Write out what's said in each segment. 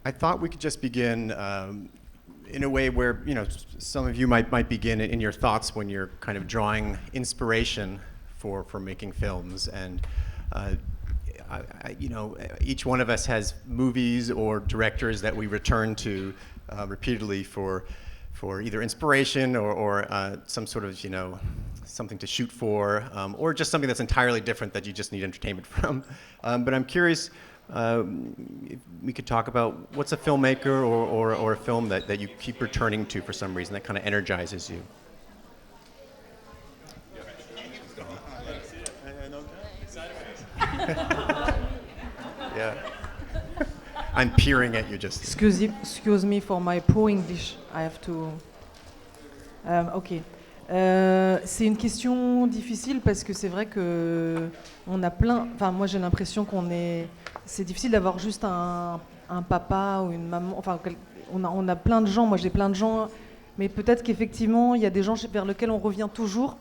I thought we could just begin in a way where, you know, some of you might begin in your thoughts when you're kind of drawing inspiration for making films. And you know, each one of us has movies or directors that we return to repeatedly for either inspiration or some sort of, you know, something to shoot for, or just something that's entirely different that you just need entertainment from. But I'm curious if we could talk about what's a filmmaker or a film that you keep returning to for some reason that kind of energizes you. Yeah. I'm peering at you just. Excuse me for my poor English. I have to. Ok. C'est une question difficile parce que c'est vrai que on a plein. Enfin, moi j'ai l'impression c'est difficile d'avoir juste un papa ou une maman. Enfin, on a plein de gens. Moi j'ai plein de gens, mais peut-être qu'effectivement il y a des gens vers lesquels on revient toujours.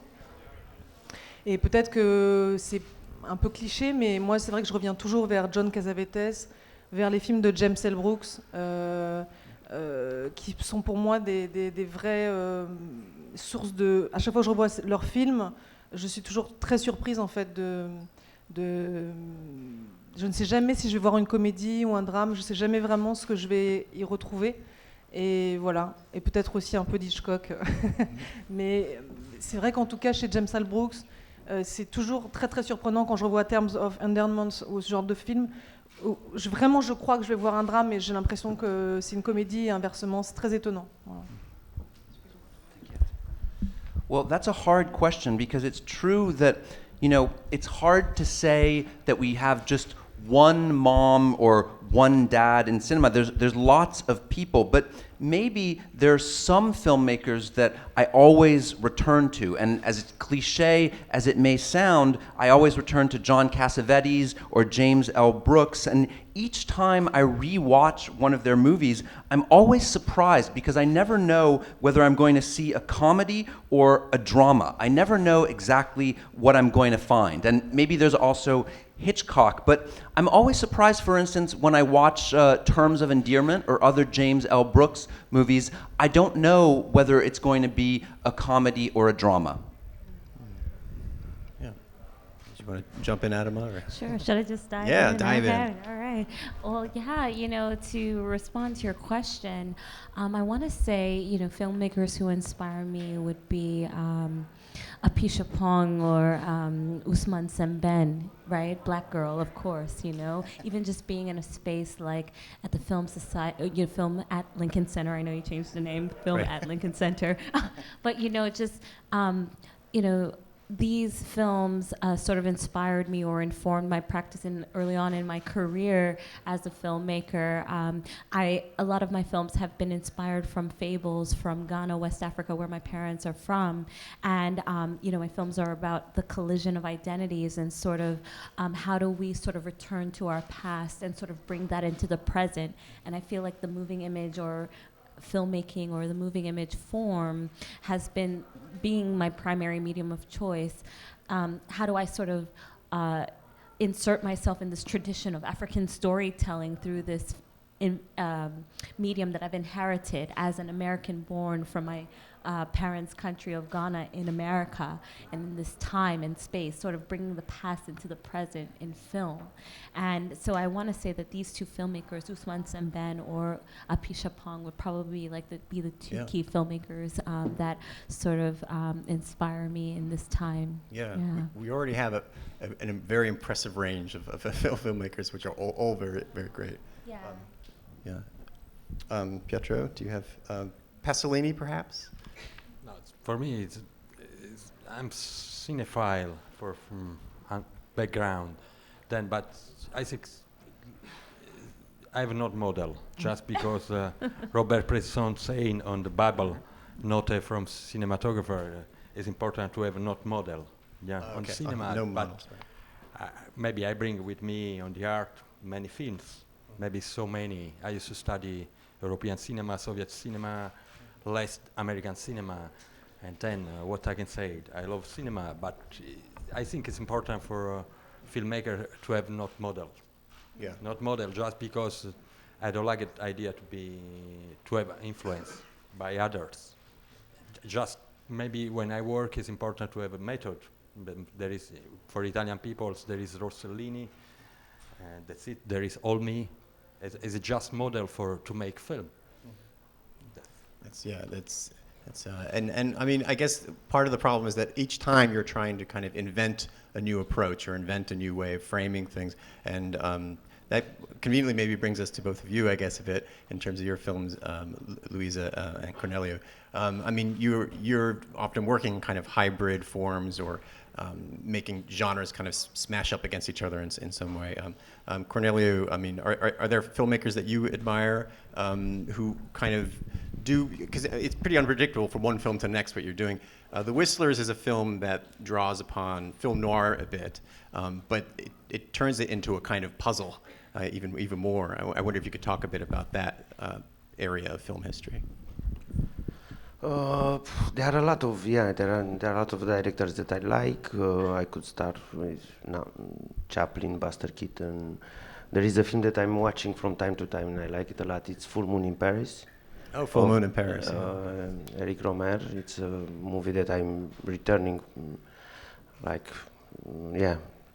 Et peut-être que c'est un peu cliché, mais moi c'est vrai que je reviens toujours vers John Cassavetes, vers les films de James L. Brooks, qui sont pour moi des vraies sources de... À chaque fois que je revois leurs films, je suis toujours très surprise en fait je ne sais jamais si je vais voir une comédie ou un drame, je ne sais jamais vraiment ce que je vais y retrouver. Et voilà, et peut-être aussi un peu d'Hitchcock. Mais c'est vrai qu'en tout cas chez James L. Brooks, c'est toujours très très surprenant quand je revois Terms of Endearment ou ce genre de film. Vraiment, je crois que je vais voir un drame et j'ai l'impression que c'est une comédie et inversement, c'est très étonnant. Voilà. Well, that's a hard question because it's true that, you know, it's hard to say that we have just one mom or one dad in cinema. There's lots of people, but maybe there's some filmmakers that I always return to, and as cliche as it may sound, I always return to John Cassavetes or James L. Brooks, and each time I rewatch one of their movies, I'm always surprised because I never know whether I'm going to see a comedy or a drama. I never know exactly what I'm going to find, and maybe there's also Hitchcock, but I'm always surprised, for instance, when I watch Terms of Endearment or other James L. Brooks movies, I don't know whether it's going to be a comedy or a drama. Yeah. Did you want to jump in, Adoma? Or? Sure. Should I just dive in? Yeah, dive in. All right. Well, yeah, you know, to respond to your question, I want to say, you know, filmmakers who inspire me would be Apisha Pong or Usman Semben, right? Black girl, of course, you know. Even just being in a space like at the Film Society, you know, Film at Lincoln Center. I know you changed the name, Film right. at Lincoln Center. But, you know, just, you know, these films sort of inspired me or informed my practice early on in my career as a filmmaker. A lot of my films have been inspired from fables from Ghana, West Africa, where my parents are from. And, you know, my films are about the collision of identities and sort of how do we sort of return to our past and sort of bring that into the present. And I feel like the moving image or filmmaking or the moving image form has been being my primary medium of choice. How do I sort of insert myself in this tradition of African storytelling through this medium that I've inherited as an American born from my parents' country of Ghana in America, and in this time and space, sort of bringing the past into the present in film. And so I want to say that these two filmmakers, Usman Semben or Apisha Pong, would probably be the two key filmmakers that sort of inspire me in this time. Yeah. We already have a very impressive range of filmmakers, which are all very, very great. Yeah. Pietro, do you have Pasolini, perhaps? No, for me, I'm cinephile from background, but I think I have not model just because Robert Bresson saying on the Bible, not from cinematographer, is important to have not model. Yeah, on cinema, no but models, maybe I bring with me on the art many films, maybe so many. I used to study European cinema, Soviet cinema, less American cinema, and then what I can say, I love cinema, but I think it's important for a filmmaker to have not model. Yeah. Not model just because I don't like the idea to have influence by others. Just maybe when I work, it's important to have a method. There is, for Italian peoples, there is Rossellini, and that's it. There is all me as a just model to make film. And I mean, I guess part of the problem is that each time you're trying to kind of invent a new approach or invent a new way of framing things, and that conveniently maybe brings us to both of you, I guess, a bit in terms of your films, Luise and Corneliu. I mean, you're often working in kind of hybrid forms or making genres kind of smash up against each other in some way. Corneliu, I mean, are there filmmakers that you admire who kind of do, because it's pretty unpredictable from one film to the next what you're doing. The Whistlers is a film that draws upon film noir a bit, but it turns it into a kind of puzzle even more. I wonder if you could talk a bit about that area of film history. There are a lot of there are a lot of directors that I like. I could start with Chaplin, Buster Keaton. There is a film that I'm watching from time to time and I like it a lot. It's Full Moon in Paris. Oh, Full Moon in Paris. Eric Romer. It's a movie that I'm returning,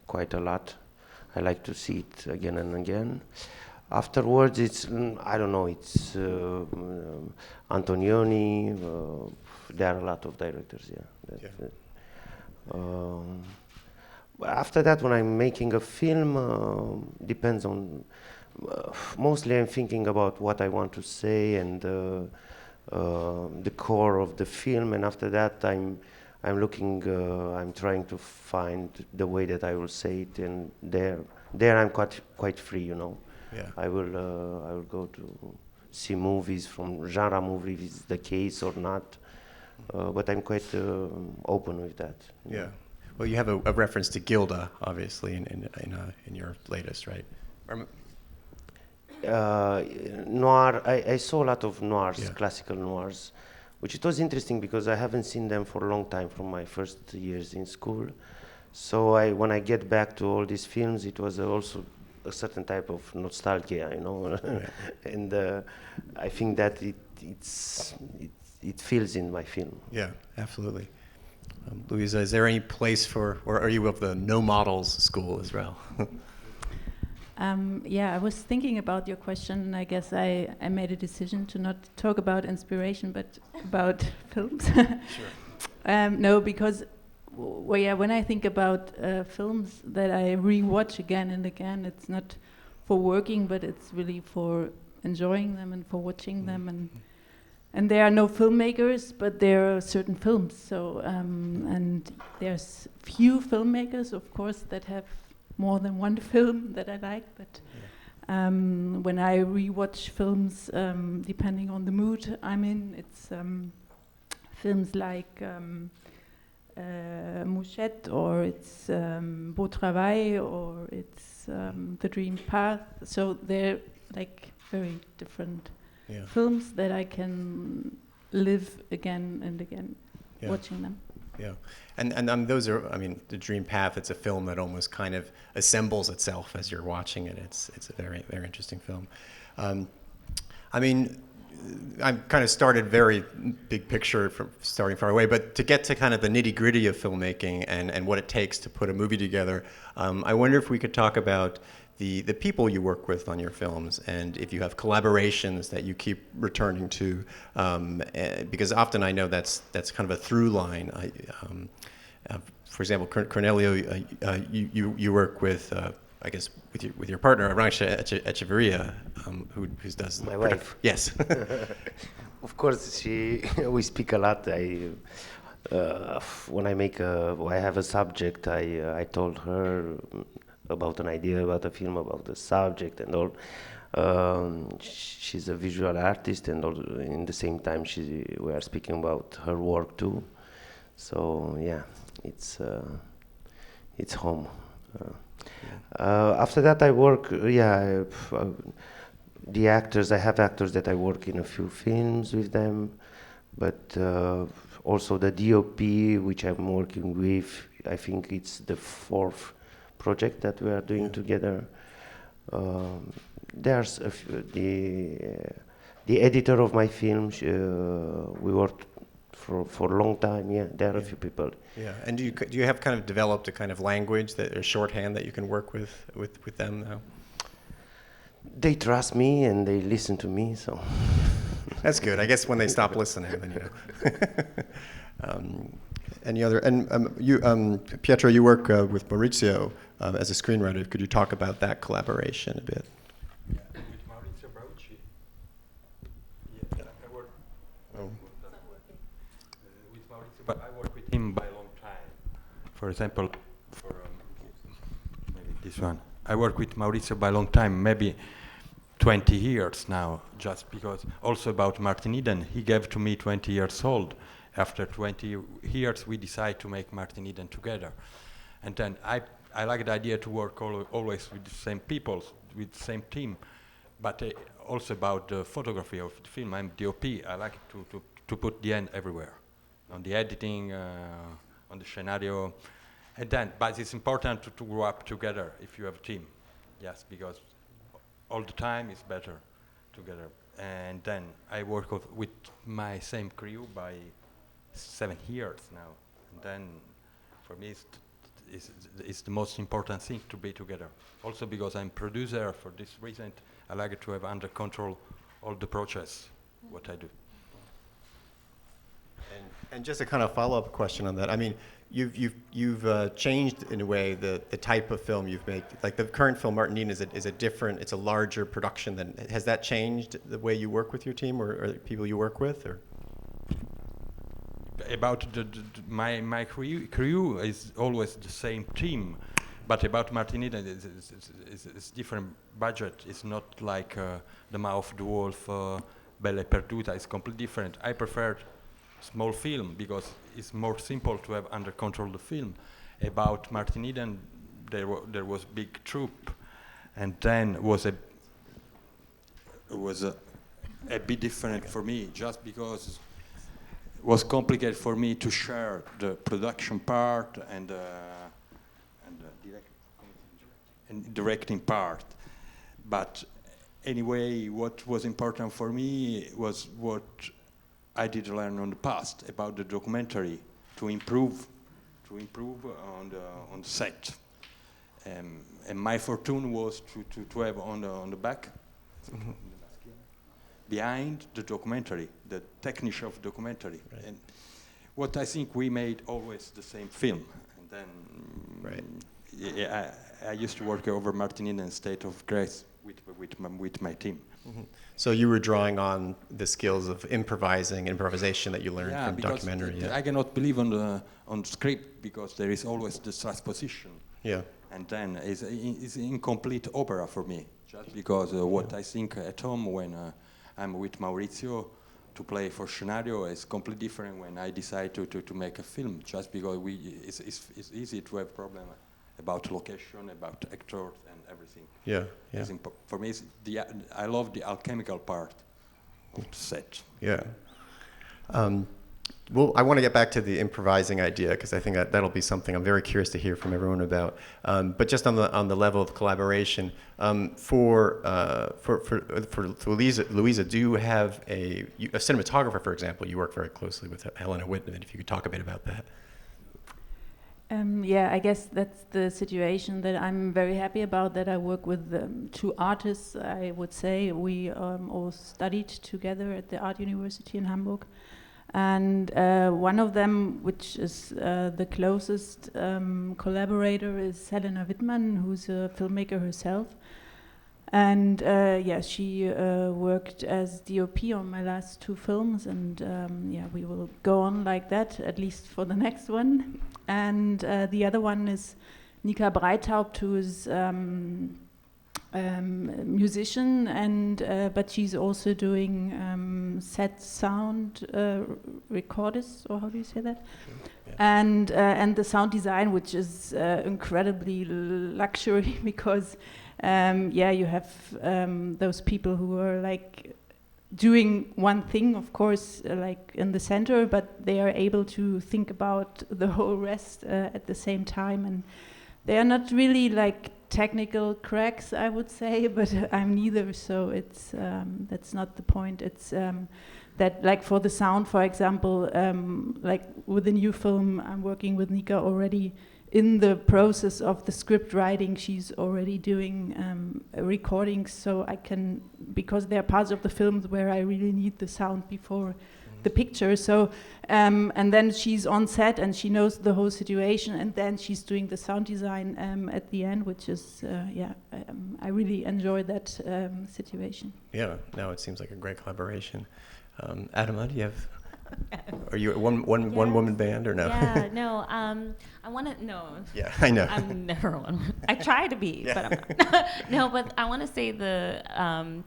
quite a lot. I like to see it again and again. Afterwards, it's I don't know. It's Antonioni. There are a lot of directors. After that, when I'm making a film, depends on. Mostly, I'm thinking about what I want to say and the core of the film. And after that, I'm looking. I'm trying to find the way that I will say it. And there I'm quite free, you know. Yeah. I will go to see movies from genre movie if it's the case or not, but I'm quite open with that. Yeah. Well, you have a reference to Gilda, obviously, in your latest, right? Noir. I saw a lot of noirs, Yeah. classical noirs, which it was interesting because I haven't seen them for a long time from my first years in school. So when I get back to all these films, it was also a certain type of nostalgia, you know, Yeah. and I think that it feels in my film. Yeah, absolutely. Luise, is there any place or are you of the no models school as well? I was thinking about your question, and I guess I made a decision to not talk about inspiration, but about films. Sure. No, because when I think about films that I rewatch again and again, it's not for working, but it's really for enjoying them and for watching them. And there are no filmmakers, but there are certain films. So and there's few filmmakers, of course, that have more than one film that I like. But when I rewatch films, depending on the mood I'm in, it's films like Mouchette, or it's Beau Travail, or it's The Dream Path. So they're like very different films that I can live again and again watching them. Yeah, and those are, I mean, The Dream Path, it's a film that almost kind of assembles itself as you're watching it. It's a very, very interesting film. I mean, I've kind of started very big picture from starting far away, but to get to kind of the nitty-gritty of filmmaking and what it takes to put a movie together, I wonder if we could talk about the people you work with on your films, and if you have collaborations that you keep returning to, because often I know that's kind of a through line. For example, Corneliu, you work with, I guess, with your partner, Arantxa Echeverria, who does my wife. Yes. Of course, we speak a lot. When I have a subject, I told her about an idea, about a film, about the subject and all. She's a visual artist, and in the same time we are speaking about her work too. So yeah, it's home. After that, I work. The actors. I have actors that I work in a few films with them, but also the DOP, which I'm working with. I think it's the fourth project that we are doing together. there's the editor of my film. We worked for a long time. Yeah, there are a few people. Yeah, and do you have kind of developed a kind of language or shorthand that you can work with them now? They trust me and they listen to me, so. That's good. I guess when they stop listening, then you know. Any other? And you, Pietro, you work with Maurizio as a screenwriter. Could you talk about that collaboration a bit? Yeah, with Maurizio Brauci. Yeah, I work. Oh. With Maurizio, but I work with him by a long time. For example, for maybe this one. I work with Maurizio by a long time, maybe 20 years now, just because also about Martin Eden, he gave to me 20 years old. After 20 years, we decided to make Martin Eden together. And then I like the idea to work always with the same people, with the same team, but also about the photography of the film. I'm DOP, I like to put the end everywhere, on the editing, on the scenario. And then, but it's important to grow up together if you have a team. Yes, because all the time is better together. And then I work with my same crew by 7 years now. And then for me it's the most important thing to be together. Also because I'm producer, for this reason I like to have under control all the process, what I do. And just a kind of follow-up question on that. I mean, you've changed in a way the type of film you've made. Like the current film, Martin Eden, is a different, it's a larger production than. Has that changed the way you work with your team or the people you work with, or? About my crew is always the same team, but about Martin Eden it's different budget. It's not like The Mouth of the Wolf, Belle Perduta. It's completely different. I prefer small film because it's more simple to have under control the film. About Martin Eden, there was big troop, and then was a bit different for me, just because it was complicated for me to share the production part and directing part. But anyway, what was important for me was what I did learn on the past about the documentary to improve on the set. And my fortune was to have on the back, behind the documentary, the technique of documentary. Right. And what I think we made always the same film. And then I used to work over Martin Eden, State of Grace, with my team. Mm-hmm. So you were drawing on the skills of improvisation that you learned from documentary. I cannot believe on script because there is always the transposition. Yeah. And then it's incomplete opera for me, just because what I think at home when I'm with Maurizio to play for scenario is completely different when I decide to make a film, just because it's easy to have problem about location, about actors and everything. Yeah, yeah. For me, I love the alchemical part of the set. Yeah. Well, I want to get back to the improvising idea because I think that'll be something I'm very curious to hear from everyone about. But just on the level of collaboration, for Luise, do you have a cinematographer, for example? You work very closely with Helena Whitman. If you could talk a bit about that. Yeah, I guess that's the situation that I'm very happy about, that I work with 2 artists, I would say. We all studied together at the Art University in Hamburg. And one of them, which is the closest collaborator, is Helena Whitman, who's a filmmaker herself. And she worked as DOP on my last 2 films, and we will go on like that, at least for the next one. And the other one is Nika Breithaupt, who is musician, and but she's also doing set sound recordist, or how do you say that? Sure. Yeah. And the sound design, which is incredibly luxury because you have those people who are like doing one thing, of course, like in the center, but they are able to think about the whole rest at the same time, and they are not really like technical cracks, I would say, but I'm neither, so it's that's not the point. It's that, like for the sound, for example, like with the new film, I'm working with Nika already. In the process of the script writing, she's already doing recordings, so I can, because there are parts of the films where I really need the sound before the picture. So, and then she's on set and she knows the whole situation, and then she's doing the sound design at the end, which is, I really enjoy that situation. Yeah, no, it seems like a great collaboration. Adoma, do you have? Are you a one woman band or no? Yeah, no. I want to no. Yeah, I know. I'm never one. I try to be, Yeah. but I'm not. No, but I want to say the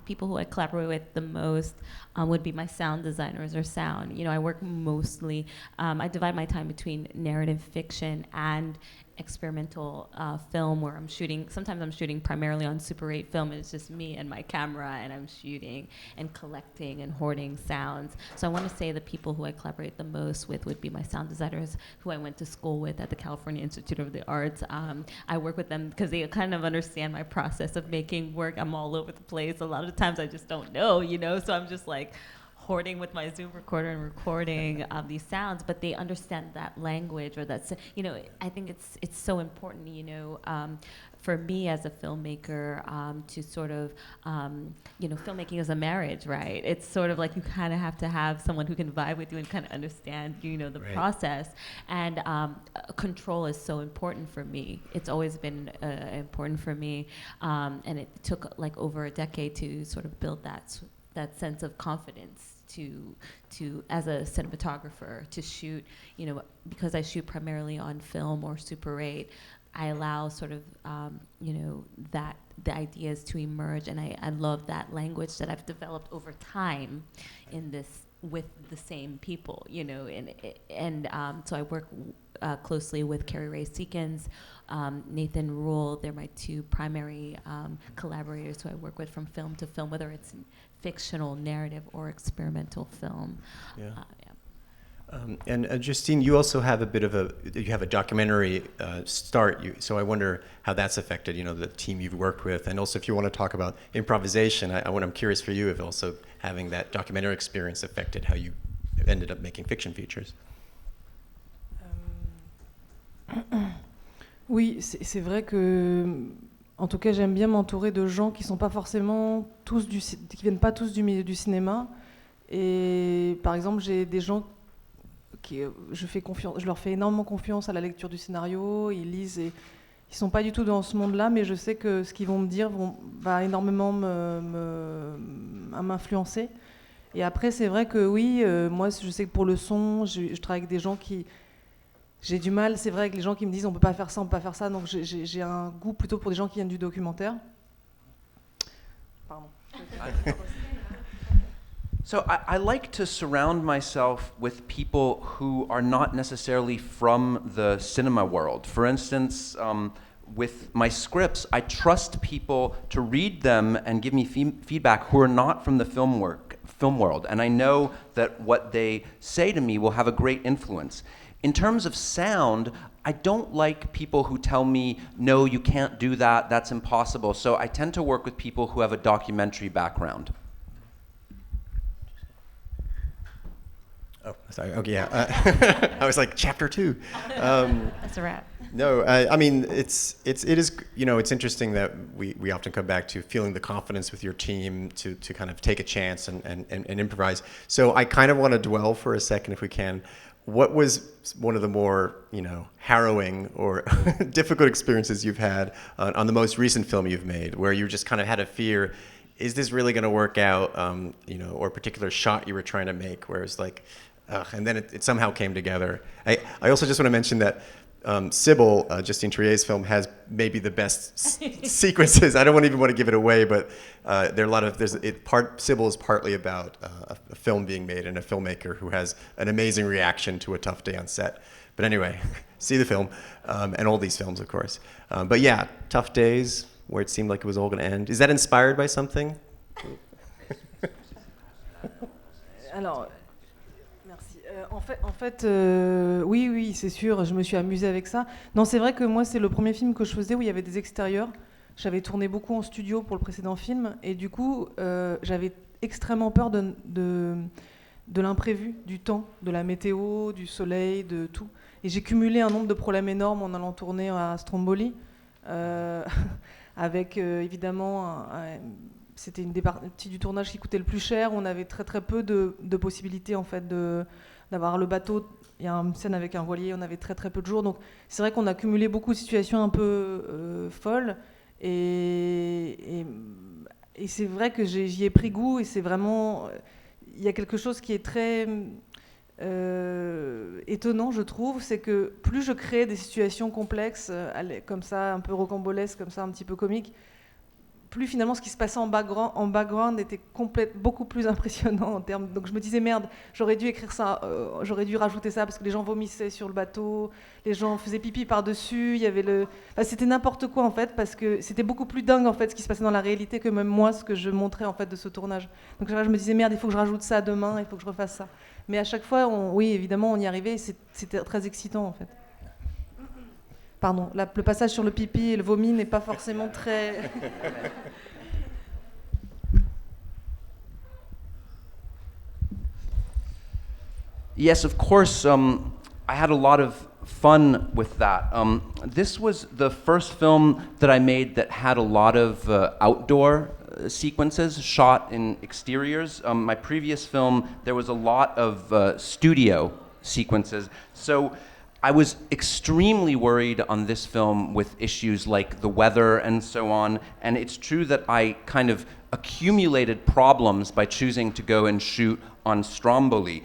people who I collaborate with the most would be my sound designers or sound. You know, I work mostly. I divide my time between narrative fiction and experimental film, where I'm shooting. Sometimes I'm shooting primarily on Super 8 film, and it's just me and my camera, and I'm shooting and collecting and hoarding sounds. So I want to say the people who I collaborate the most with would be my sound designers, who I went to school with at the California Institute of the Arts. I work with them because they kind of understand my process of making work. I'm all over the place. A lot of times I just don't know, you know, so I'm just like hoarding with my Zoom recorder and recording these sounds, but they understand that language, or that's, you know, I think it's so important, you know, for me as a filmmaker to sort of, you know, filmmaking is a marriage, right? It's sort of like you kind of have to have someone who can vibe with you and kind of understand, you know, the process. And control is so important for me. It's always been important for me, and it took like over a decade to sort of build that sense of confidence to as a cinematographer to shoot, you know, because I shoot primarily on film or Super 8, I allow sort of, you know, that the ideas to emerge, and I love that language that I've developed over time in this with the same people, you know, and so I work closely with Carrie Ray Seekins, Nathan Rule. They're my two primary collaborators who I work with from film to film, whether it's fictional, narrative, or experimental film. Yeah. And Justine, you also have a documentary start. So I wonder how that's affected, you know, the team you've worked with, and also if you want to talk about improvisation. I'm curious for you if also having that documentary experience affected how you ended up making fiction features. Oui, c'est vrai que, en tout cas, j'aime bien m'entourer de gens qui sont pas forcément tous qui viennent pas tous du milieu du cinéma. Et par exemple, j'ai des gens qui je leur fais énormément confiance à la lecture du scénario. Ils lisent et ils sont pas du tout dans ce monde-là, mais je sais que ce qu'ils vont me dire va énormément m'influencer. Et après, c'est vrai que oui, moi, je sais que pour le son, je travaille avec des gens qui j'ai du mal, c'est vrai, avec les gens qui me disent on peut pas faire ça, on peut pas faire ça, donc j'ai un goût plutôt pour des gens qui viennent du documentaire. Pardon. So I like to surround myself with people who are not necessarily from the cinema world. For instance, with my scripts, I trust people to read them and give me feedback who are not from the film world, and I know that what they say to me will have a great influence. In terms of sound, I don't like people who tell me, no, you can't do that, that's impossible. So I tend to work with people who have a documentary background. Oh, sorry. Okay, yeah. I was like, chapter 2. That's a wrap. No, I mean, it is, you know, it's interesting that we often come back to feeling the confidence with your team to kind of take a chance and improvise. So I kind of want to dwell for a second, if we can. What was one of the more, you know, harrowing or difficult experiences you've had on the most recent film you've made, where you just kind of had a fear, is this really going to work out, you know, or a particular shot you were trying to make, where it's like, and then it somehow came together. I also just want to mention that Sibyl, Justine Triet's film, has maybe the best sequences. I don't even want to give it away, but there are a lot of Sibyl is partly about a film being made and a filmmaker who has an amazing reaction to a tough day on set. But anyway, see the film, and all these films, of course. But yeah, tough days where it seemed like it was all going to end. Is that inspired by something? Alors, merci. En fait, oui, c'est sûr, je me suis amusée avec ça. Non, c'est vrai que moi, c'est le premier film que je faisais où il y avait des extérieurs. J'avais tourné beaucoup en studio pour le précédent film, et du coup, j'avais extrêmement peur de l'imprévu, du temps, de la météo, du soleil, de tout. Et j'ai cumulé un nombre de problèmes énormes en allant tourner à Stromboli, avec évidemment, c'était une des parties du tournage qui coûtait le plus cher. On avait très très peu de possibilités en fait d'avoir le bateau. Il y a une scène avec un voilier, on avait très très peu de jours. Donc c'est vrai qu'on a cumulé beaucoup de situations un peu folles. Et c'est vrai que j'y ai pris goût, et c'est vraiment... Il y a quelque chose qui est très étonnant, je trouve, c'est que plus je crée des situations complexes, comme ça, un peu rocambolesques, comme ça, un petit peu comiques, plus finalement ce qui se passait en background était beaucoup plus impressionnant en termes. Donc je me disais merde, j'aurais dû écrire ça, j'aurais dû rajouter ça parce que les gens vomissaient sur le bateau, les gens faisaient pipi par-dessus, il y avait c'était n'importe quoi en fait, parce que c'était beaucoup plus dingue en fait ce qui se passait dans la réalité que même moi ce que je montrais en fait de ce tournage. Donc je me disais merde, il faut que je rajoute ça demain, il faut que je refasse ça. Mais à chaque fois, oui évidemment on y arrivait, et c'était très excitant en fait. Pardon, le passage sur le pipi et le vomi n'est pas forcément très... Yes, of course, I had a lot of fun with that. This was the first film that I made that had a lot of outdoor sequences shot in exteriors. My previous film, there was a lot of studio sequences. So I was extremely worried on this film with issues like the weather and so on, and it's true that I kind of accumulated problems by choosing to go and shoot on Stromboli.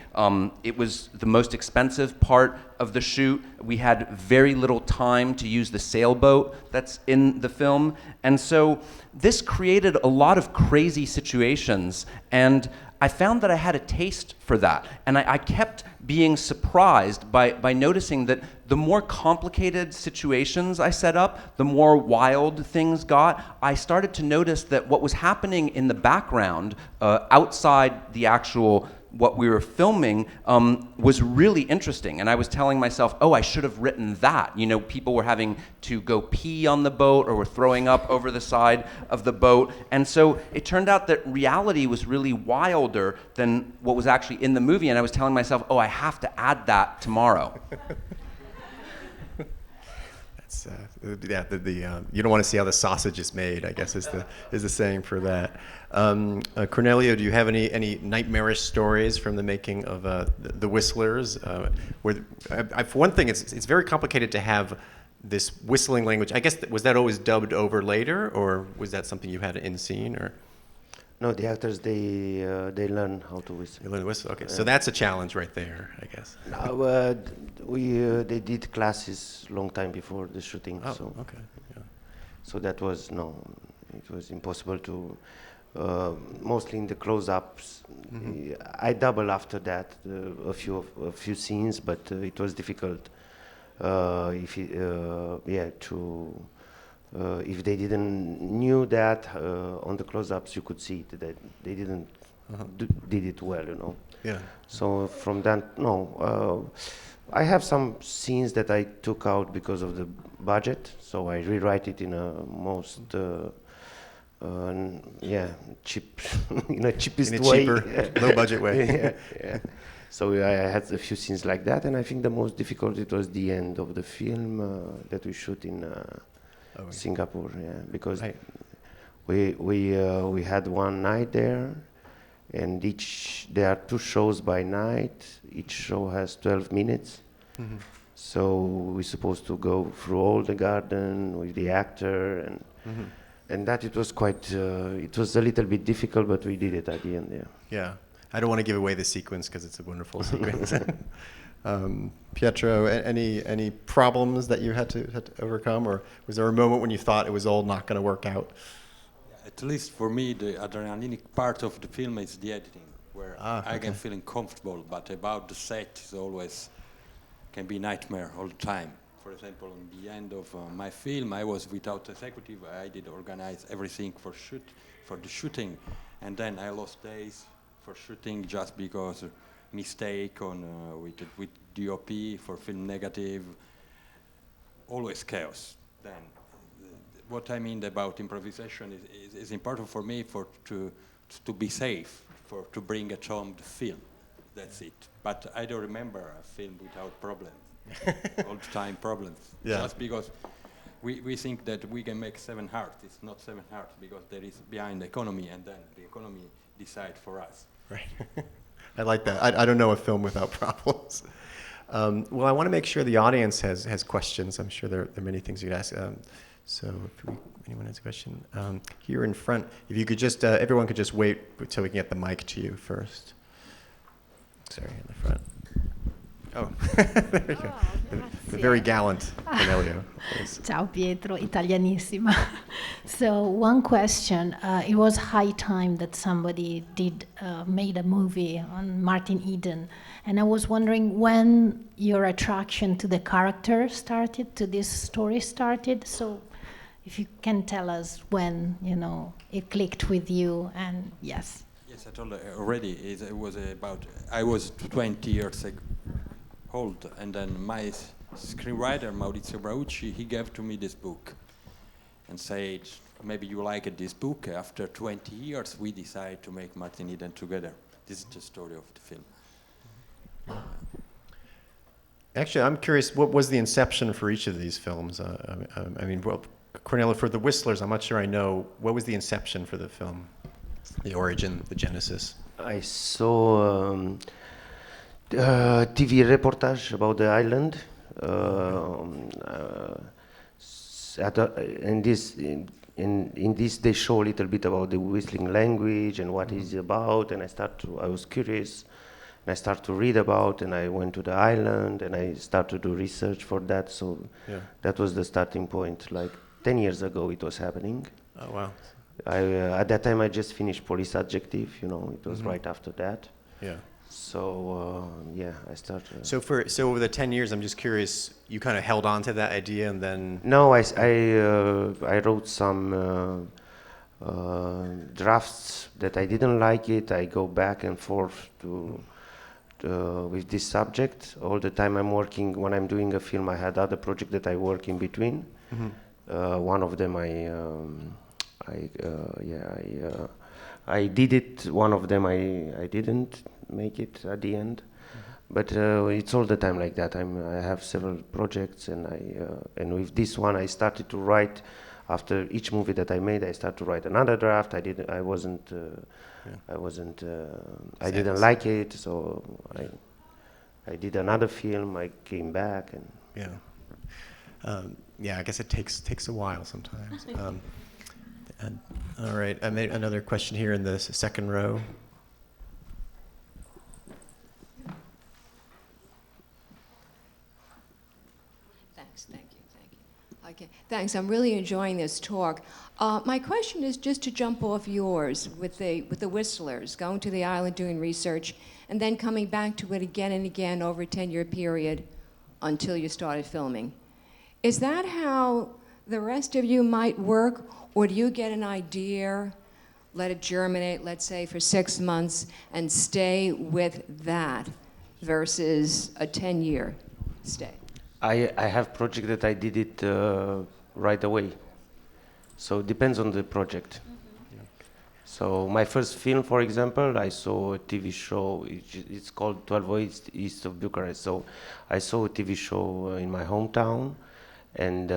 It was the most expensive part of the shoot. We had very little time to use the sailboat that's in the film, and so this created a lot of crazy situations, and I found that I had a taste for that, and I kept being surprised by noticing that the more complicated situations I set up, the more wild things got. I started to notice that what was happening in the background, outside the actual what we were filming, was really interesting. And I was telling myself, oh, I should have written that. You know, people were having to go pee on the boat or were throwing up over the side of the boat. And so it turned out that reality was really wilder than what was actually in the movie. And I was telling myself, oh, I have to add that tomorrow. That's you don't want to see how the sausage is made, I guess is the saying for that. Corneliu, do you have any nightmarish stories from the making of the Whistlers? For one thing, it's very complicated to have this whistling language. I guess was that always dubbed over later, or was that something you had in scene, or? No, the actors they learn how to whistle. They learn to whistle. Okay, so that's a challenge right there, I guess. They did classes long time before the shooting. Oh, so okay. Yeah. So it was impossible to. Mostly in the close-ups. Mm-hmm. I double after that a few scenes, but it was difficult. If they didn't knew that on the close-ups, you could see it, that they didn't did it well, you know. Yeah. So from that, no. I have some scenes that I took out because of the budget, so I rewrite it in a most cheap, cheapest in a way. Cheaper, low budget way. Yeah. So I had a few scenes like that, and I think the most difficult it was the end of the film that we shoot in Singapore. Yeah, because we had one night there, and there are 2 shows by night. Each show has 12 minutes. Mm-hmm. So we're supposed to go through all the garden with the actor, and and that it was quite. It was a little bit difficult, but we did it at the end. Yeah. Yeah. I don't want to give away the sequence because it's a wonderful sequence. Pietro, any problems that you had to overcome, or was there a moment when you thought it was all not going to work out? At least for me, the adrenalinic part of the film is the editing, where I can feel comfortable, but about the set is always can be nightmare all the time. For example, in the end of my film, I was without executive. I did organize everything for the shooting, and then I lost days for shooting just because mistake on with DOP for film negative. Always chaos. Then what I mean about improvisation is important for me to be safe, to bring at home the film. That's it. But I don't remember a film without problems, all the time problems. Yeah. Just because we think that we can make 7 hearts. It's not 7 hearts because there is behind the economy, and then the economy decide for us. Right. I like that. I don't know a film without problems. Well, I want to make sure the audience has questions. I'm sure there are many things you'd ask. So if anyone has a question. Here in front, if you could just, everyone could just wait until we can get the mic to you first. Sorry, in the front. Oh, there you go. The very gallant Corneliu. Ciao Pietro, italianissima. So one question, it was high time that somebody made a movie on Martin Eden, and I was wondering when your attraction to the character started, to this story started, so if you can tell us when, it clicked with you, and yes. Yes, I told already, it was I was 20 years old, and then my screenwriter Maurizio Braucci, he gave to me this book and said, maybe you like this book. After 20 years we decided to make Martin Eden together. This is the story of the film. Actually, I'm curious, what was the inception for each of these films? I mean, well, Corneliu, for The Whistlers, I'm not sure I know, what was the inception for the film? The origin, the genesis? I saw TV reportage about the island. In this they show a little bit about the whistling language and what it's about, and I was curious, and I started to read about, and I went to the island, and I started to do research for that, so that was the starting point. Like 10 years ago it was happening. Oh, wow. At that time I just finished Police Adjective, it was right after that. Yeah. So I started. So over the 10 years, I'm just curious, you kind of held on to that idea and then. No, I wrote some drafts that I didn't like it. I go back and forth with this subject all the time. When I'm doing a film, I had other projects that I work in between. Mm-hmm. One of them I did it. One of them I didn't make it at the end. Mm-hmm. But it's all the time like that. I have several projects, and with this one I started to write. After each movie that I made, I started to write another draft. I didn't like it, so I did another film. I came back and I guess it takes a while sometimes. And all right, I made another question here in the second row. Thank you. Okay, thanks. I'm really enjoying this talk. My question is just to jump off yours with the Whistlers, going to the island, doing research, and then coming back to it again and again over a 10-year period until you started filming. Is that how the rest of you might work, or do you get an idea, let it germinate, let's say, for 6 months, and stay with that versus a 10-year stay? I have project that I did it right away. So it depends on the project. Mm-hmm. So my first film, for example, I saw a TV show. It's called 12 Hours East of Bucharest. So I saw a TV show in my hometown, and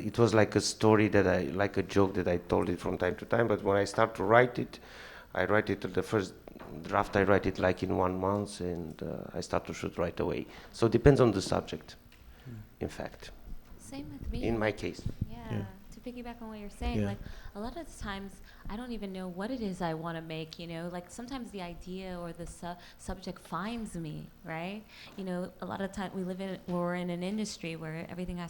it was like a story like a joke that I told it from time to time. But when I start to write it, the first draft I write it like in 1 month, and I start to shoot right away. So it depends on the subject, in fact. Same with me. In my case. Yeah. To piggyback on what you're saying, like a lot of the times I don't even know what it is I want to make, like sometimes the idea or the subject finds me, right? A lot of time we're in an industry where everything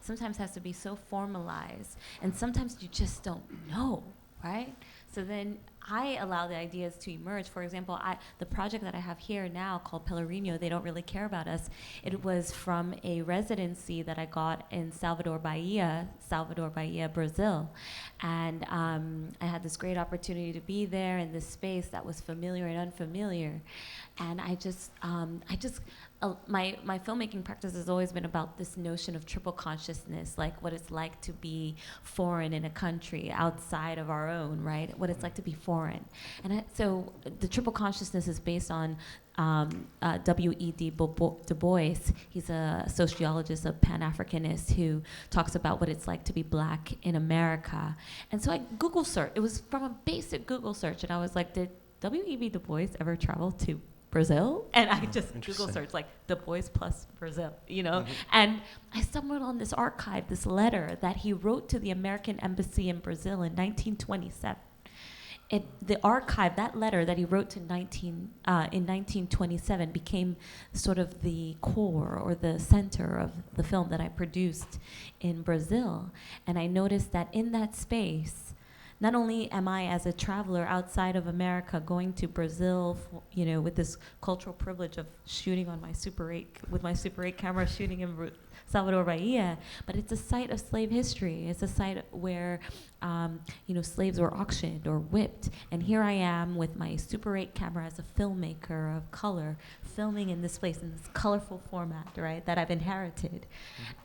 sometimes has to be so formalized, and sometimes you just don't know, right? So then I allow the ideas to emerge. For example, the project that I have here now called Pelourinho, They Don't Really Care About Us, it was from a residency that I got in Salvador, Bahia, Brazil. And I had this great opportunity to be there in this space that was familiar and unfamiliar. And my filmmaking practice has always been about this notion of triple consciousness, like what it's like to be foreign in a country outside of our own, right? What it's like to be foreign. And so the triple consciousness is based on W.E.D. Du Bois. He's a sociologist, a Pan-Africanist who talks about what it's like to be black in America. And so I Google searched. It was from a basic Google search, and I was like, did W.E.B. Du Bois ever travel to Brazil? And I just Google searched like Du Bois plus Brazil, you know? And I stumbled on this archive, this letter that he wrote to the American embassy in Brazil in 1927. The archive, that letter that he wrote in 1927 became sort of the core or the center of the film that I produced in Brazil. And I noticed that in that space, not only am I as a traveler outside of America going to Brazil, with this cultural privilege of shooting on my Super 8, with my Super 8 camera shooting in Salvador Bahia, but it's a site of slave history. It's a site where, slaves were auctioned or whipped. And here I am with my Super 8 camera as a filmmaker of color, filming in this place, in this colorful format, right, that I've inherited,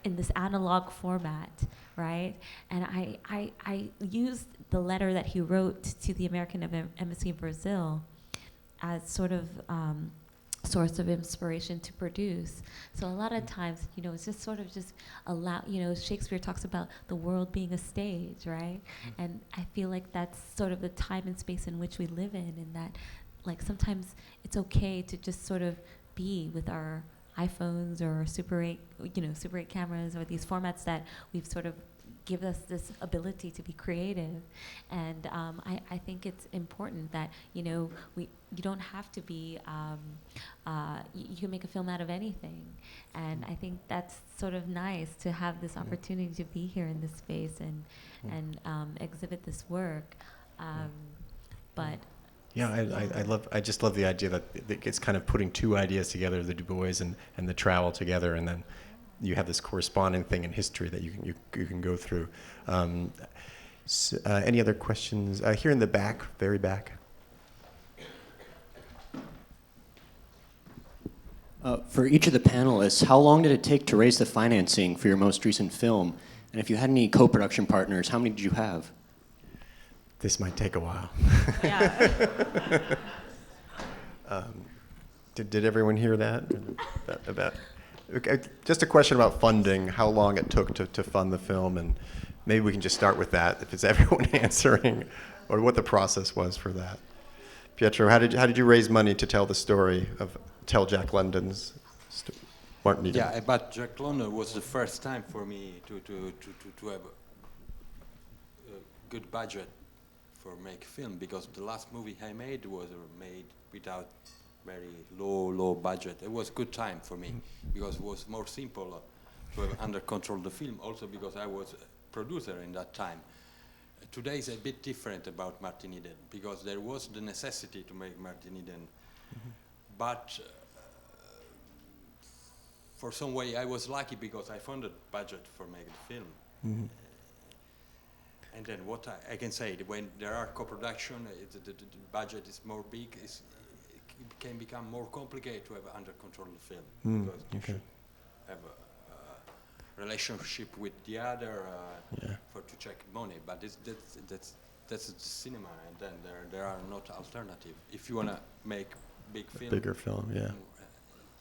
in this analog format, right? And I used the letter that he wrote to the American Embassy in Brazil as sort of source of inspiration to produce. So a lot of times, it's just sort of just Shakespeare talks about the world being a stage, right? And I feel like that's sort of the time and space in which we live in, and that like sometimes it's okay to just sort of be with our iPhones or Super 8, Super 8 cameras, or these formats that we've sort of give us this ability to be creative. And I think it's important that, you don't have to be, you can make a film out of anything. And I think that's sort of nice to have this opportunity to be here in this space and exhibit this work. But yeah, I just love the idea that it's kind of putting two ideas together, the Du Bois and the travel together, and then you have this corresponding thing in history that you can go through. Any other questions? Here in the back, very back. For each of the panelists, how long did it take to raise the financing for your most recent film? And if you had any co-production partners, how many did you have? This might take a while. yeah. Did everyone hear that? About okay, just a question about funding, how long it took to fund the film, and maybe we can just start with that, if it's everyone answering, or what the process was for that. Pietro, how did you raise money to tell the story of Jack London's Martin Eden? Yeah, but Jack London was the first time for me to have a good budget for make film, because the last movie I made was made without very low budget. It was good time for me because it was more simple to have under control the film, also because I was a producer in that time. Today is a bit different about Martin Eden because there was the necessity to make Martin Eden, but for some way I was lucky because I found a budget for making the film. And then what I can say, when there are co-production, the budget is more big, it can become more complicated to have under control the film because you should have a relationship with the other to check money. But that's the cinema, and then there are not alternative. If you wanna make bigger film,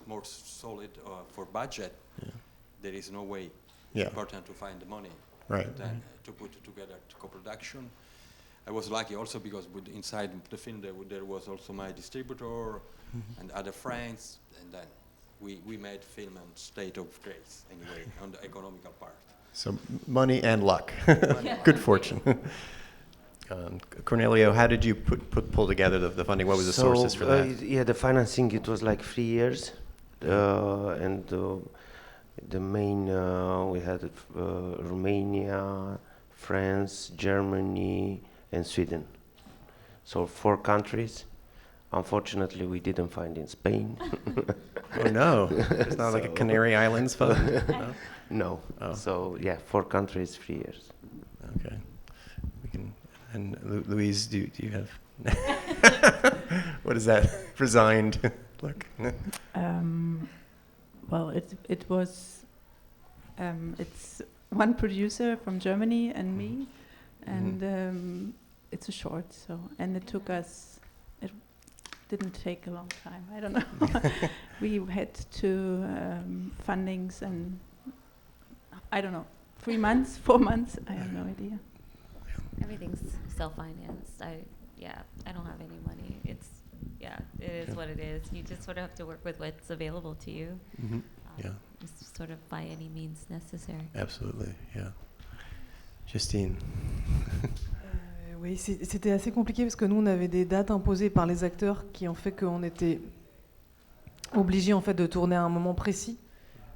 more solid for budget, there is no way. Yeah. It's important to find the money. Right. Then to put together co-production. I was lucky also because inside the film there was also my distributor and other friends, and then we made film on state of grace anyway on the economical part. So money and luck, good fortune. Corneliu, how did you pull together the funding? What was the sources for that? The financing, it was like 3 years, and the main we had Romania, France, Germany, and Sweden. So 4 countries. Unfortunately, we didn't find in Spain. Oh no, it's not like a Canary Islands fund. No. No. Oh. So yeah, 4 countries, 3 years. Okay. We can. And Luise, do you have? What is that? Resigned look. Well, it was it's one producer from Germany and me, and it's a short. So and it took us. It didn't take a long time. I don't know. We had to fundings and I don't know, 3 months, 4 months. I have no idea. Everything's self-financed. I don't have any money. It is what it is. You just sort of have to work with what's available to you. Mm-hmm. Just sort of by any means necessary. Absolutely, yeah. Justine. Oui, c'était assez compliqué parce que nous, on avait des dates imposées par les acteurs qui ont fait qu'on était obligés en fait de tourner à un moment précis.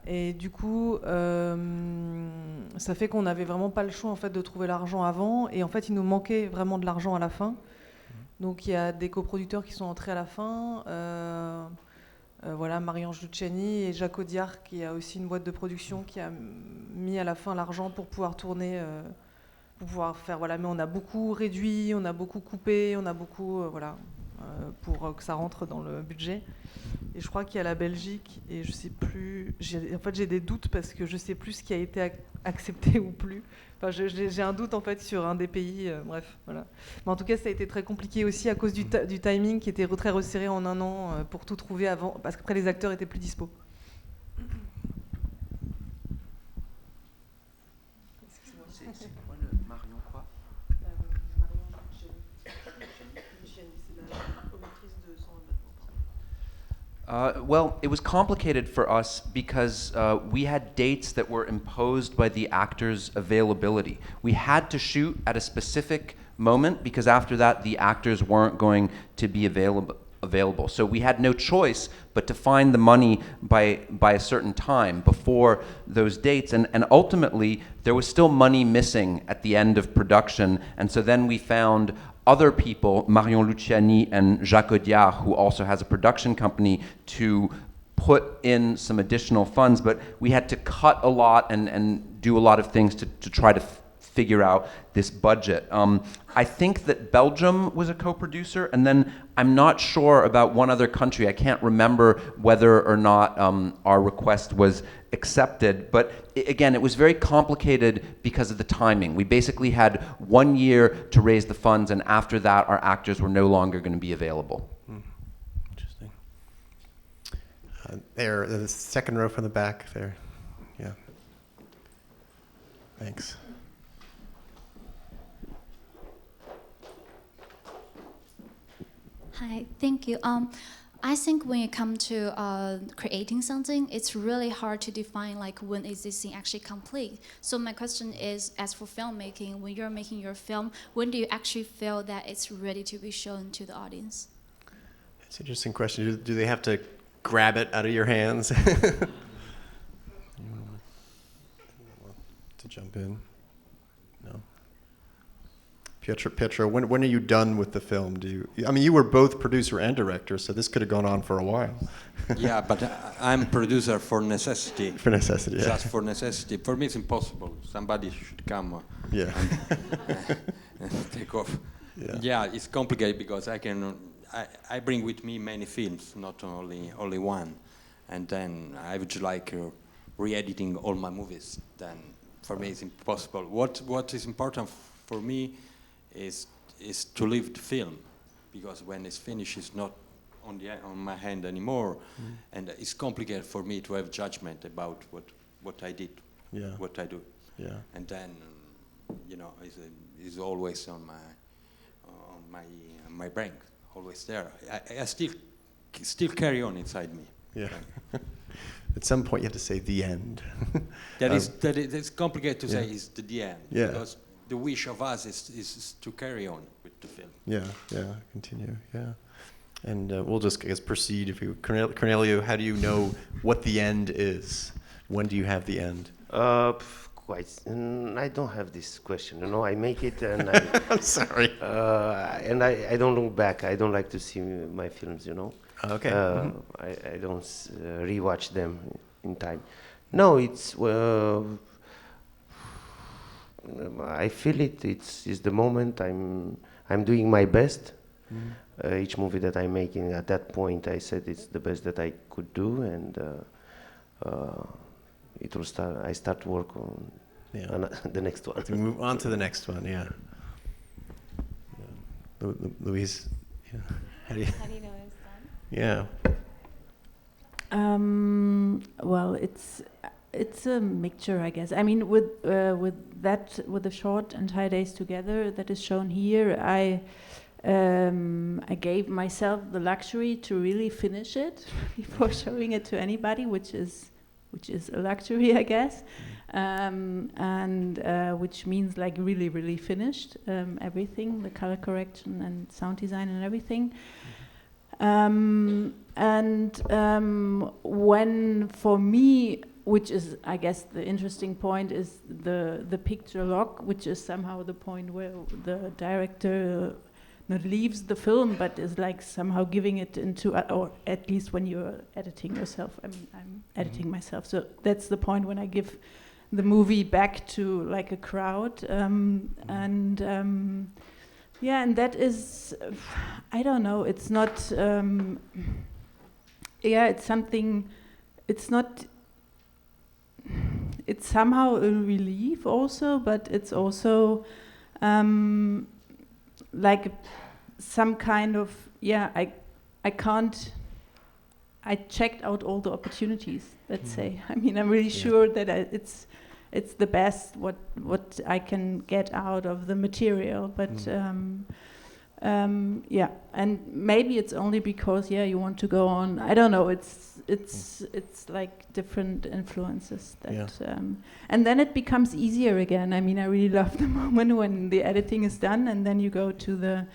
Et du coup, ça fait qu'on n'avait vraiment pas le choix en fait de trouver l'argent avant. Et en fait, il nous manquait vraiment de l'argent à la fin. Donc, il y a des coproducteurs qui sont entrés à la fin. Voilà, Marie-Ange Luciani et Jacques Audiard, qui a aussi une boîte de production, qui a mis à la fin l'argent pour pouvoir tourner, pour pouvoir faire. Voilà, mais on a beaucoup réduit, on a beaucoup coupé, on a beaucoup, pour que ça rentre dans le budget. Et je crois qu'il y a la Belgique, et je sais plus. En fait, j'ai des doutes parce que je sais plus ce qui a été accepté ou plus. Enfin, j'ai un doute en fait sur un des pays. Bref, voilà. Mais en tout cas, ça a été très compliqué aussi à cause du timing qui était très resserré en un an pour tout trouver avant, parce qu'après les acteurs étaient plus dispo. C'est quoi le Marion quoi? Well, it was complicated for us because we had dates that were imposed by the actors' availability. We had to shoot at a specific moment because after that the actors weren't going to be available. So we had no choice but to find the money by a certain time before those dates. And ultimately, there was still money missing at the end of production. And so then we found other people, Marion Luciani and Jacques Audiard, who also has a production company, to put in some additional funds. But we had to cut a lot and do a lot of things to try to figure out this budget. I think that Belgium was a co-producer, and then I'm not sure about one other country. I can't remember whether or not our request was accepted, but again, it was very complicated because of the timing. We basically had 1 year to raise the funds, and after that, our actors were no longer going to be available. Interesting. There, the second row from the back there. Yeah. Thanks. Hi, thank you. I think when it comes to creating something, it's really hard to define like when is this thing actually complete. So my question is, as for filmmaking, when you're making your film, when do you actually feel that it's ready to be shown to the audience? It's an interesting question. Do they have to grab it out of your hands? You want to jump in? No. Pietro, when are you done with the film? You were both producer and director, so this could have gone on for a while. Yeah, but I'm producer for necessity. For necessity, yeah. Just for necessity. For me, it's impossible. Somebody should come and take off. Yeah, it's complicated because I bring with me many films, not only one, and then I would like re-editing all my movies. Then for me, it's impossible. What is important for me is to live the film, because when it's finished, it's not on my hand anymore, and it's complicated for me to have judgment about what I did, what I do, and then it's always on my brain, always there. I still carry on inside me. Yeah. At some point, you have to say the end. It's complicated to say is the end, because the wish of us is to carry on with the film. Continue, And we'll just, I guess, proceed. Corneliu, how do you know what the end is? When do you have the end? I don't have this question. You know, I make it and I, I'm sorry. And I don't look back. I don't like to see my films. You know. Okay. I don't rewatch them in time. No, it's. I feel it. It's the moment. I'm doing my best. Each movie that I'm making at that point, I said it's the best that I could do, and it will start. I start work on the next one. To move on to the next one, yeah. Luise, yeah. How do you know it's done? Yeah. Well, it's a mixture, I guess. I mean, with the short Entire Days Together that is shown here, I gave myself the luxury to really finish it before showing it to anybody, which is a luxury, I guess, and which means like really, really finished everything, the color correction and sound design and everything. When for me, which is, I guess, the interesting point, is the picture log, which is somehow the point where the director not leaves the film, but is like somehow giving it into, or at least when you're editing yourself. I mean, I'm editing myself, so that's the point when I give the movie back to like a crowd, yeah, and that is, I don't know, it's not, yeah, it's something, it's not, it's somehow a relief also, but it's also like some kind of, yeah, I can't, I checked out all the opportunities, let's say. I mean, I'm really sure that it's the best what I can get out of the material, but yeah, and maybe it's only because you want to go on. I don't know. It's like different influences that, and then it becomes easier again. I mean, I really love the moment when the editing is done, and then you go to the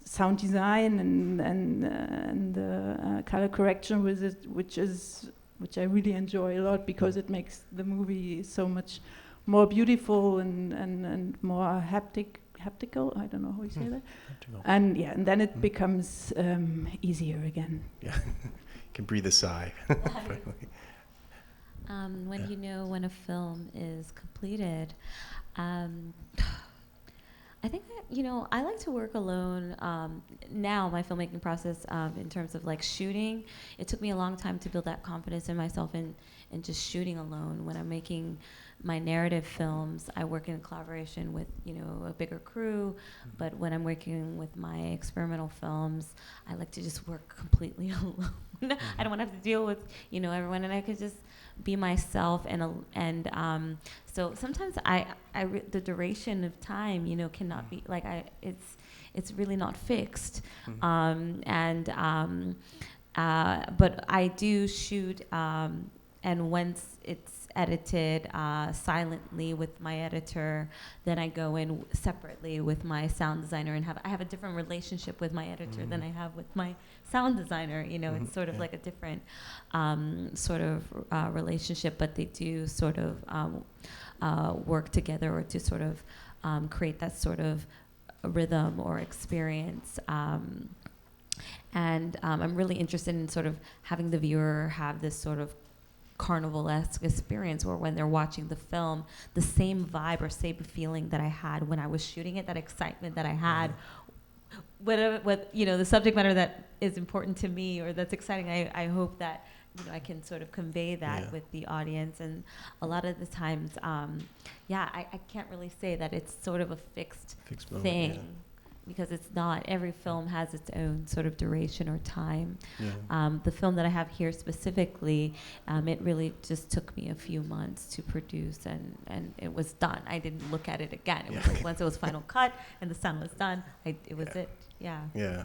sound design and the color correction with it, which I really enjoy a lot, because it makes the movie so much more beautiful and more haptical. I don't know how you say that. Haptical. And and then it becomes easier again. Yeah, you can breathe a sigh. When you know when a film is completed, I think that, I like to work alone. Now, my filmmaking process, in terms of like shooting, it took me a long time to build that confidence in myself and just shooting alone. When I'm making my narrative films, I work in collaboration with, a bigger crew. But when I'm working with my experimental films, I like to just work completely alone. I don't want to have to deal with, everyone, and I could just be myself. And so sometimes the duration of time, cannot be like it's really not fixed. But I do shoot, and once it's edited silently with my editor, then I go in separately with my sound designer and I have a different relationship with my editor than I have with my sound designer. It's sort of like a different sort of relationship, but they do sort of work together, or to sort of create that sort of rhythm or experience. And I'm really interested in sort of having the viewer have this sort of carnival-esque experience, where when they're watching the film, the same vibe or same feeling that I had when I was shooting it, that excitement that I had, whatever, the subject matter that is important to me or that's exciting, I hope that I can sort of convey that with the audience. And a lot of the times, I can't really say that it's sort of a fixed thing. Because it's not. Every film has its own sort of duration or time. The film that I have here specifically, it really just took me a few months to produce, and it was done. I didn't look at it again. It was like once it was final cut and the sound was done, it was it. Yeah. Yeah.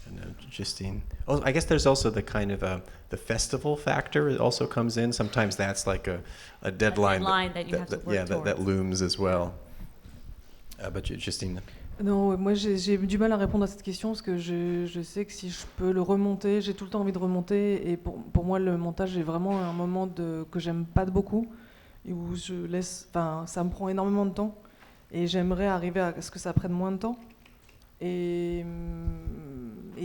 And Justine. Oh, I guess there's also the kind of the festival factor. It also comes in. Sometimes that's like a deadline. That you have to work towards. That looms as well. But Justine. Non, moi j'ai du mal à répondre à cette question, parce que je sais que si je peux le remonter, j'ai tout le temps envie de remonter, et pour moi le montage est vraiment un moment que j'aime pas beaucoup, et où ça me prend énormément de temps et j'aimerais arriver à ce que ça prenne moins de temps. Et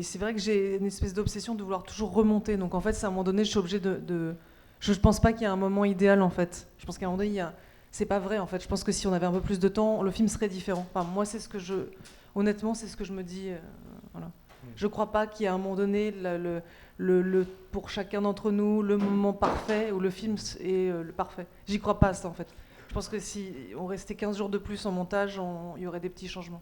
c'est vrai que j'ai une espèce d'obsession de vouloir toujours remonter. Donc en fait, à un moment donné, je suis obligée je pense pas qu'il y a un moment idéal en fait. Je pense qu'à un moment donné, c'est pas vrai en fait. Je pense que si on avait un peu plus de temps, le film serait différent. Enfin, moi, honnêtement, c'est ce que je me dis. Voilà. Je crois pas qu'il y a un moment donné, pour chacun d'entre nous, le moment parfait où le film est le parfait. J'y crois pas à ça en fait. Je pense que si on restait 15 jours de plus en montage, il y aurait des petits changements.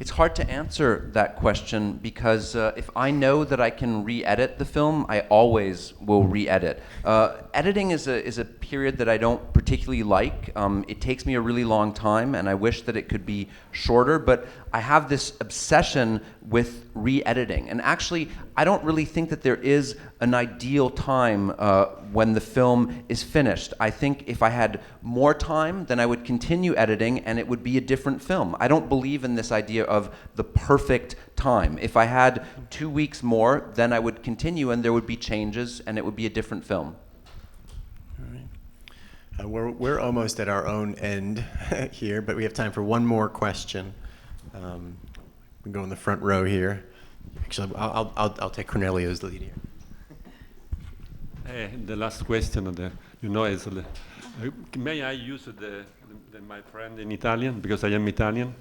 It's hard to answer that question because if I know that I can re-edit the film, I always will re-edit. Editing is a period that I don't particularly like. It takes me a really long time, and I wish that it could be shorter, but I have this obsession with re-editing. And actually, I don't really think that there is an ideal time when the film is finished. I think if I had more time, then I would continue editing and it would be a different film. I don't believe in this idea of the perfect time. If I had 2 weeks more, then I would continue and there would be changes and it would be a different film. All right. We're almost at our own end here, but we have time for one more question. We can go in the front row here. Actually, I'll take Corneliu's lead here. The last question, is may I use my friend in Italian because I am Italian?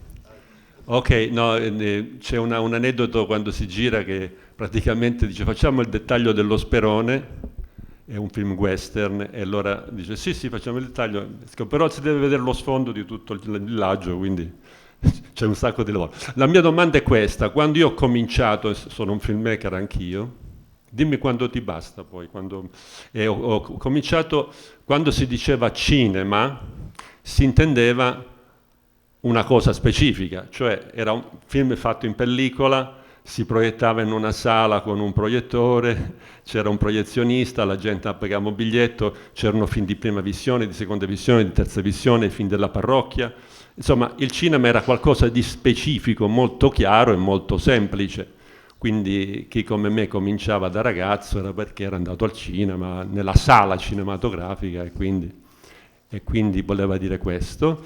Ok, no, c'è un aneddoto quando si gira che praticamente dice facciamo il dettaglio dello Sperone, è un film western, e allora dice sì facciamo il dettaglio, però si deve vedere lo sfondo di tutto il villaggio, quindi c'è un sacco di lavoro. La mia domanda è questa: quando io ho cominciato, sono un filmmaker anch'io, dimmi quando ti basta poi, ho cominciato, quando si diceva cinema si intendeva una cosa specifica, cioè era un film fatto in pellicola, si proiettava in una sala con un proiettore, c'era un proiezionista, la gente pagava un biglietto, c'erano film di prima visione, di seconda visione, di terza visione, film della parrocchia. Insomma, il cinema era qualcosa di specifico, molto chiaro e molto semplice. Quindi chi come me cominciava da ragazzo era perché era andato al cinema, nella sala cinematografica, e quindi voleva dire questo.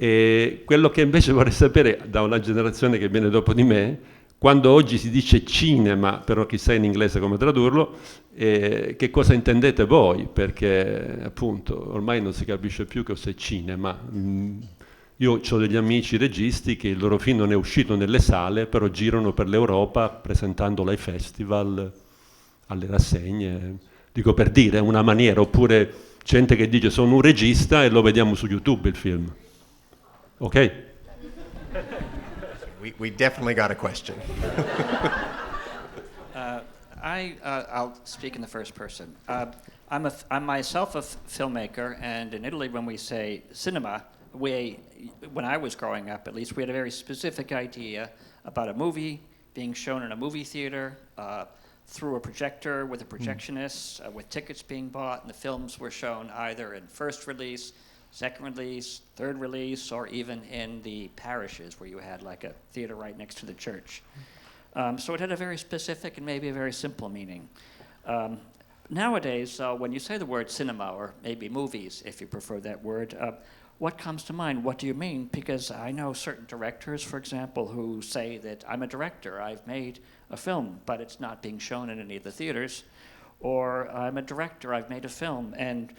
E quello che invece vorrei sapere da una generazione che viene dopo di me, quando oggi si dice cinema, però chissà in inglese come tradurlo, che cosa intendete voi? Perché appunto ormai non si capisce più cos'è cinema. Io ho degli amici registi che il loro film non è uscito nelle sale, però girano per l'Europa presentandolo ai festival, alle rassegne. Dico per dire, una maniera. Oppure gente che dice sono un regista e lo vediamo su YouTube il film. Ok? We definitely got a question. I'll speak in the first person. I'm myself a filmmaker, and in Italy when we say cinema, when I was growing up at least, we had a very specific idea about a movie being shown in a movie theater through a projector with a projectionist, with tickets being bought, and the films were shown either in first release, second release, third release, or even in the parishes where you had like a theater right next to the church. So it had a very specific and maybe a very simple meaning. Nowadays, when you say the word cinema, or maybe movies, if you prefer that word, what comes to mind? What do you mean? Because I know certain directors, for example, who say that I'm a director, I've made a film, but it's not being shown in any of the theaters. Or I'm a director, I've made a film, and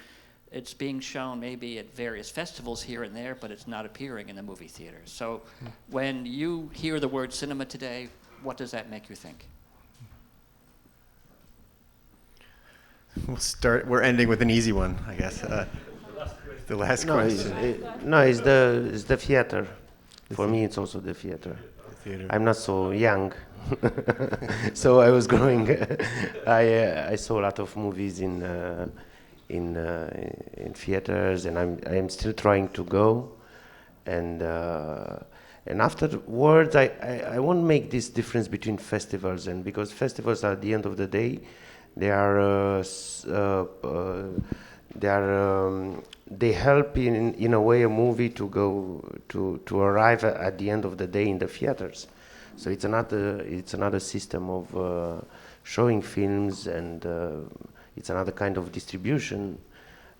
it's being shown maybe at various festivals here and there, but it's not appearing in the movie theaters. So when you hear the word cinema today, what does that make you think? We're ending with an easy one, I guess. The last question. It's the theater. For me, it's also the theater. I'm not so young, so I was growing. I saw a lot of movies in theaters, and I am still trying to go. And afterwards, I won't make this difference between festivals, and because festivals at the end of the day, they help in a way a movie to go to arrive at the end of the day in the theaters. So it's another system of showing films, and it's another kind of distribution,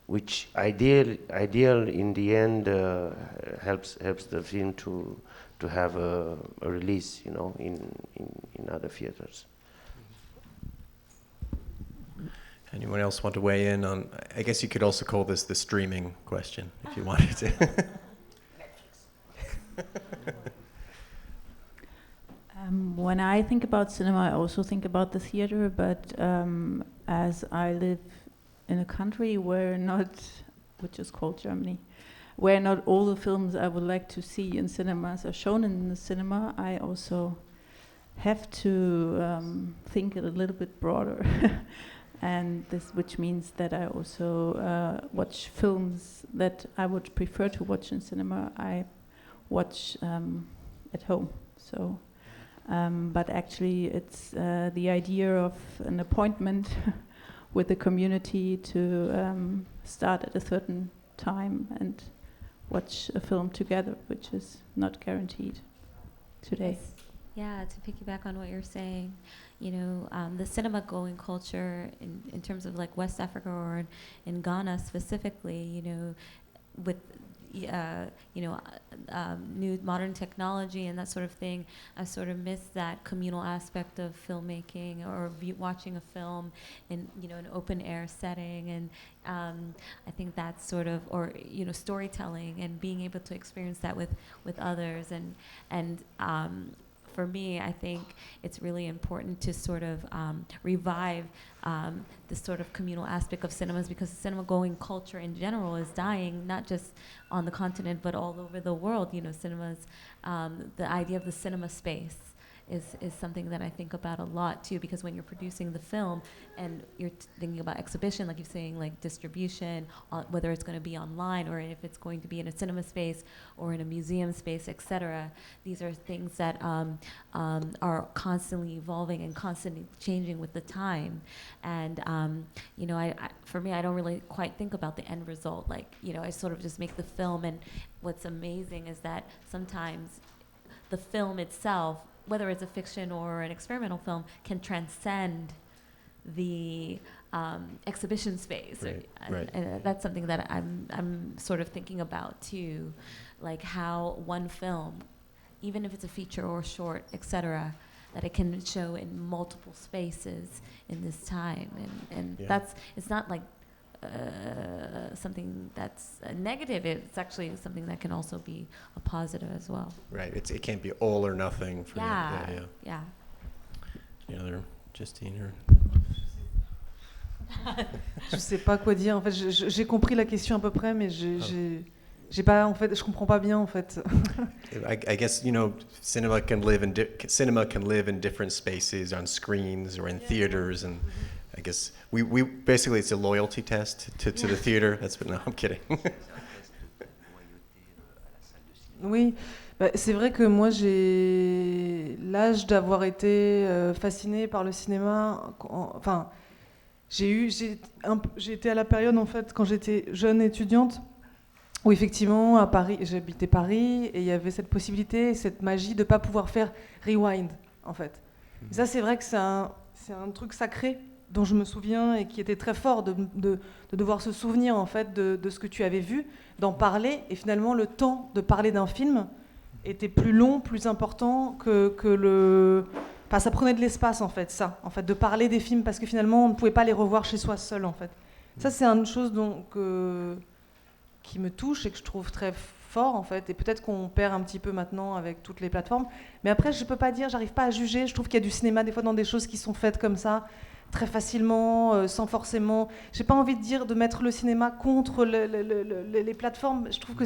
which ideal in the end helps the film to have a release, you know, in other theaters. Anyone else want to weigh in on? I guess you could also call this the streaming question if you wanted to. When I think about cinema, I also think about the theater, but as I live in a country which is called Germany, where not all the films I would like to see in cinemas are shown in the cinema, I also have to think a little bit broader. And which means that I also watch films that I would prefer to watch in cinema, I watch at home. So, but actually it's the idea of an appointment with the community to start at a certain time and watch a film together, which is not guaranteed today. Yes. Yeah, to piggyback on what you're saying, you know, the cinema-going culture in terms of like West Africa or in Ghana specifically, you know, with new modern technology and that sort of thing, I sort of miss that communal aspect of filmmaking or watching a film in, you know, an open air setting, and I think that's sort of, or, you know, storytelling and being able to experience that with others, and for me, I think it's really important to sort of revive this sort of communal aspect of cinemas, because the cinema-going culture in general is dying, not just on the continent, but all over the world. You know, cinemas, the idea of the cinema space is something that I think about a lot too, because when you're producing the film and you're thinking about exhibition, like you're saying, like distribution, whether it's going to be online or if it's going to be in a cinema space or in a museum space, etc. These are things that are constantly evolving and constantly changing with the time. And you know, for me, I don't really quite think about the end result. Like, you know, I sort of just make the film, and what's amazing is that sometimes the film itself, whether it's a fiction or an experimental film, can transcend the exhibition space. Right. And that's something that I'm sort of thinking about too, like how one film, even if it's a feature or short, etc., that it can show in multiple spaces in this time, and that's, it's not like something that's negative. It's actually something that can also be a positive as well. Right. It can't be all or nothing. For Yeah. Any other, Justine or? Je sais pas quoi dire. En fait, j'ai compris la question à peu près, mais j'ai pas, en fait, je comprends pas bien en fait. I guess, you know, cinema can live in different spaces, on screens or in theaters, and I guess we basically, it's a loyalty test to the theater. No, I'm kidding. Oui, bah, c'est vrai que moi j'ai l'âge d'avoir été fascinée par le cinéma. Enfin, j'ai été à la période en fait quand j'étais jeune étudiante où effectivement à Paris, j'habitais Paris, et il y avait cette possibilité, cette magie de pas pouvoir faire rewind en fait. Et ça, c'est vrai que c'est un truc sacré dont je me souviens et qui était très fort de devoir se souvenir en fait de ce que tu avais vu, d'en parler, et finalement le temps de parler d'un film était plus long, plus important que le... Enfin, ça prenait de l'espace en fait, de parler des films, parce que finalement on ne pouvait pas les revoir chez soi seul en fait. Ça, c'est une chose qui me touche et que je trouve très fort en fait, et peut-être qu'on perd un petit peu maintenant avec toutes les plateformes, mais après je peux pas dire, j'arrive pas à juger. Je trouve qu'il y a du cinéma des fois dans des choses qui sont faites comme ça très facilement, sans forcément... J'ai pas envie de dire de mettre le cinéma contre les plateformes. Je trouve que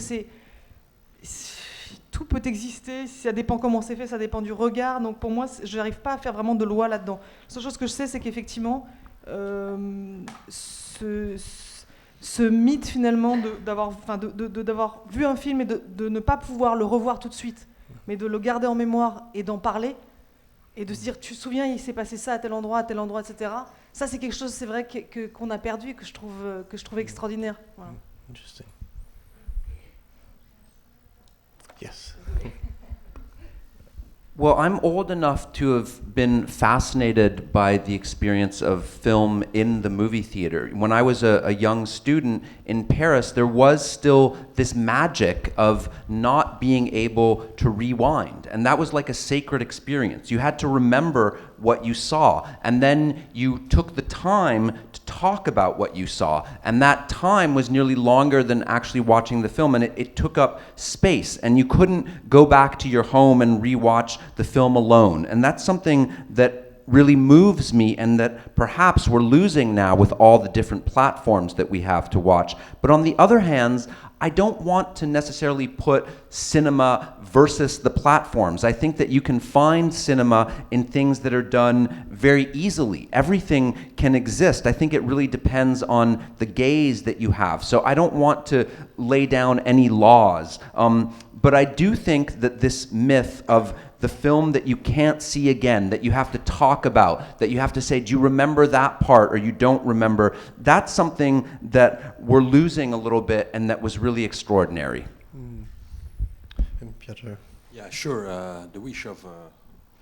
tout peut exister, ça dépend comment c'est fait, ça dépend du regard. Donc pour moi, je n'arrive pas à faire vraiment de loi là-dedans. La seule chose que je sais, c'est qu'effectivement, ce mythe finalement d'avoir vu un film et de ne pas pouvoir le revoir tout de suite, mais de le garder en mémoire et d'en parler, et de se dire, tu te souviens, il s'est passé ça à tel endroit, etc. Ça, c'est quelque chose, c'est vrai, qu'on a perdu et que je trouve extraordinaire. Voilà. Interesting. Yes. Well, I'm old enough to have been fascinated by the experience of film in the movie theater. When I was a young student in Paris, there was still this magic of not being able to rewind. And that was like a sacred experience. You had to remember what you saw, and then you took the time to talk about what you saw. And that time was nearly longer than actually watching the film, and it took up space. And you couldn't go back to your home and rewatch the film alone. And that's something that really moves me, and that perhaps we're losing now with all the different platforms that we have to watch. But on the other hand, I don't want to necessarily put cinema versus the platforms. I think that you can find cinema in things that are done very easily. Everything can exist. I think it really depends on the gaze that you have. So I don't want to lay down any laws. But I do think that this myth of the film that you can't see again, that you have to talk about, that you have to say, do you remember that part or you don't remember, that's something that we're losing a little bit and that was really extraordinary. And Pietro? Yeah, sure. The wish of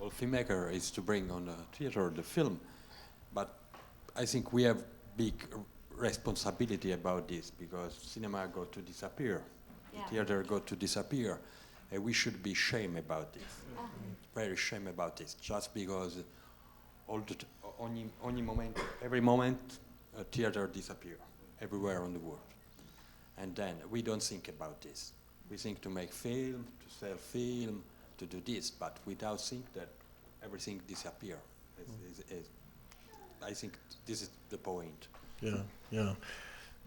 all filmmaker is to bring on the theater the film, but I think we have big responsibility about this because cinema got to disappear, the theater got to disappear. And we should be ashamed about this, very ashamed about this, just because every moment, a theater disappear everywhere on the world. And then we don't think about this. We think to make film, to sell film, to do this, but without think that everything disappear. I think this is the point. Yeah.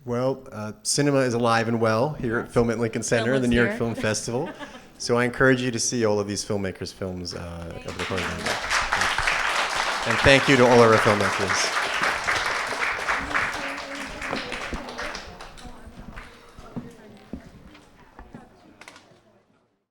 Well, cinema is alive and well here at Film at Lincoln Center and the New York Film Festival. So I encourage you to see all of these filmmakers' films over the course of the day. And thank you to all of our filmmakers.